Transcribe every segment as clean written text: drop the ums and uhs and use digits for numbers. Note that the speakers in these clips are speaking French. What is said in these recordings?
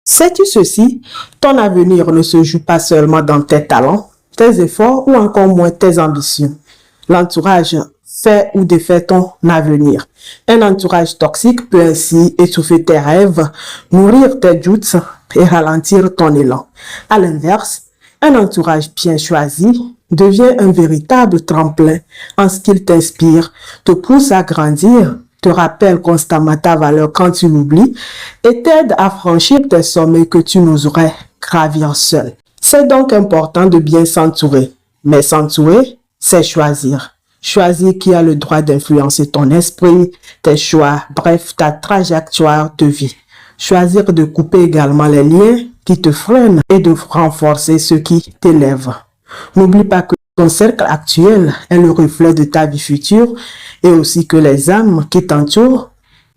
Sais-tu ceci? Ton avenir ne se joue pas seulement dans tes talents, tes efforts ou encore moins tes ambitions. L'entourage fait ou défait ton avenir. Un entourage toxique peut ainsi étouffer tes rêves, nourrir tes doutes et ralentir ton élan. À l'inverse, un entourage bien choisi devient un véritable tremplin en ce qu'il t'inspire, te pousse à grandir, te rappelle constamment ta valeur quand tu l'oublies et t'aide à franchir des sommets que tu n'oserais gravir seul. C'est donc important de bien s'entourer. Mais s'entourer, c'est choisir. Choisir qui a le droit d'influencer ton esprit, tes choix, bref, ta trajectoire de vie. Choisir de couper également les liens qui te freinent et de renforcer ceux qui t'élèvent. N'oublie pas que ton cercle actuel est le reflet de ta vie future et aussi que les âmes qui t'entourent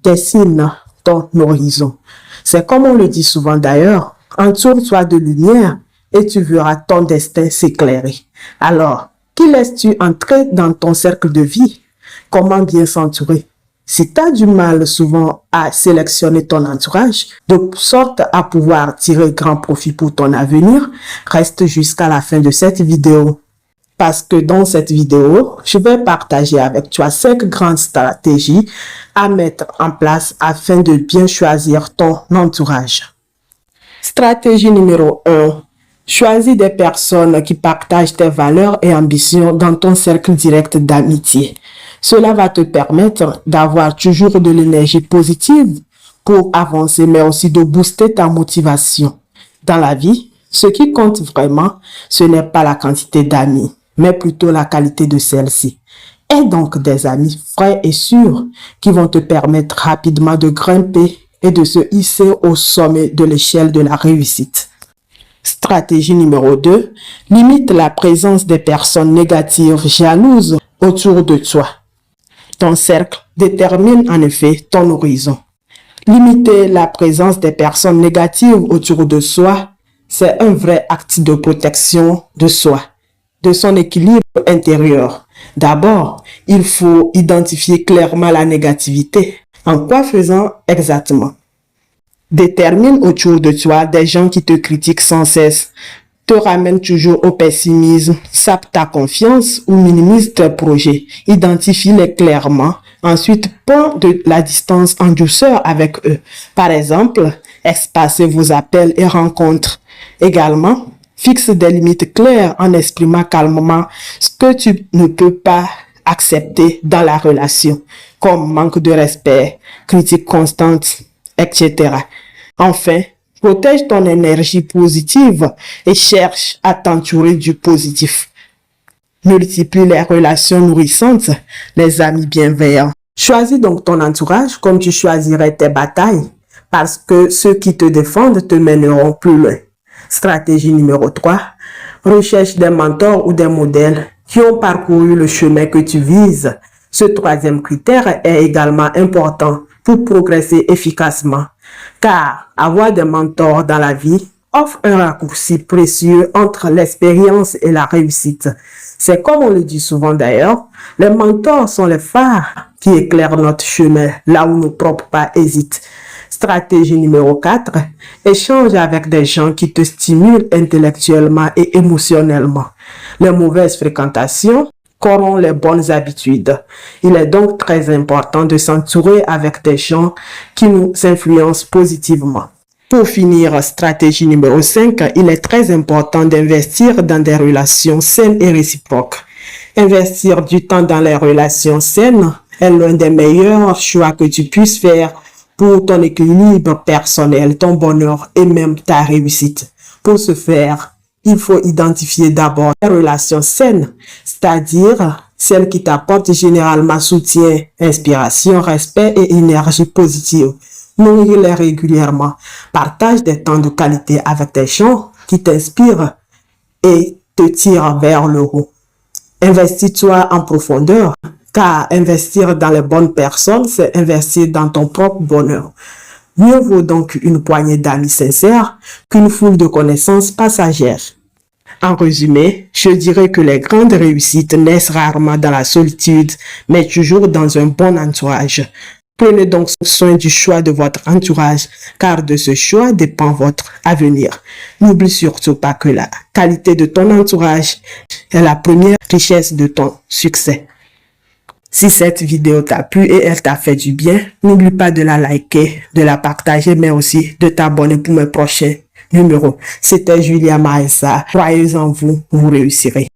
dessinent ton horizon. C'est comme on le dit souvent d'ailleurs, entoure-toi de lumière et tu verras ton destin s'éclairer. Alors, qui laisses-tu entrer dans ton cercle de vie? Comment bien s'entourer? Si tu as du mal souvent à sélectionner ton entourage, de sorte à pouvoir tirer grand profit pour ton avenir, reste jusqu'à la fin de cette vidéo. Parce que dans cette vidéo, je vais partager avec toi 5 grandes stratégies à mettre en place afin de bien choisir ton entourage. Stratégie numéro 1. Choisis des personnes qui partagent tes valeurs et ambitions dans ton cercle direct d'amitié. Cela va te permettre d'avoir toujours de l'énergie positive pour avancer, mais aussi de booster ta motivation. Dans la vie, ce qui compte vraiment, ce n'est pas la quantité d'amis, mais plutôt la qualité de celle-ci. Aie donc des amis frais et sûrs qui vont te permettre rapidement de grimper et de se hisser au sommet de l'échelle de la réussite. Stratégie numéro 2. Limite la présence des personnes négatives jalouses autour de toi. Ton cercle détermine en effet ton horizon. Limiter la présence des personnes négatives autour de soi, c'est un vrai acte de protection de soi, de son équilibre intérieur. D'abord, il faut identifier clairement la négativité. En quoi faisant exactement? Détermine autour de toi des gens qui te critiquent sans cesse, te ramènent toujours au pessimisme, sapent ta confiance ou minimisent tes projets. Identifie-les clairement. Ensuite, prends de la distance en douceur avec eux. Par exemple, espacez vos appels et rencontres. Également, fixe des limites claires en exprimant calmement ce que tu ne peux pas accepter dans la relation, comme manque de respect, critique constante, etc. Enfin, protège ton énergie positive et cherche à t'entourer du positif. Multiplie les relations nourrissantes, les amis bienveillants. Choisis donc ton entourage comme tu choisirais tes batailles, parce que ceux qui te défendent te mèneront plus loin. Stratégie numéro 3. Recherche des mentors ou des modèles qui ont parcouru le chemin que tu vises. Ce troisième critère est également important pour progresser efficacement, car avoir des mentors dans la vie offre un raccourci précieux entre l'expérience et la réussite. C'est comme on le dit souvent d'ailleurs, les mentors sont les phares qui éclairent notre chemin là où nos propres pas hésitent. Stratégie numéro 4. Échange avec des gens qui te stimulent intellectuellement et émotionnellement. Les mauvaises fréquentations corrompent les bonnes habitudes. Il est donc très important de s'entourer avec des gens qui nous influencent positivement. Pour finir, stratégie numéro 5, il est très important d'investir dans des relations saines et réciproques. Investir du temps dans les relations saines est l'un des meilleurs choix que tu puisses faire pour ton équilibre personnel, ton bonheur et même ta réussite. Pour ce faire, il faut identifier d'abord les relations saines, c'est-à-dire celles qui t'apportent généralement soutien, inspiration, respect et énergie positive. Nourris-les régulièrement. Partage des temps de qualité avec des gens qui t'inspirent et te tirent vers le haut. Investis-toi en profondeur, car investir dans les bonnes personnes, c'est investir dans ton propre bonheur. Mieux vaut donc une poignée d'amis sincères qu'une foule de connaissances passagères. En résumé, je dirais que les grandes réussites naissent rarement dans la solitude, mais toujours dans un bon entourage. Prenez donc soin du choix de votre entourage, car de ce choix dépend votre avenir. N'oublie surtout pas que la qualité de ton entourage est la première richesse de ton succès. Si cette vidéo t'a plu et elle t'a fait du bien, n'oublie pas de la liker, de la partager, mais aussi de t'abonner pour mes prochains numéros. C'était Julia Maessa. Croyez en vous, vous réussirez.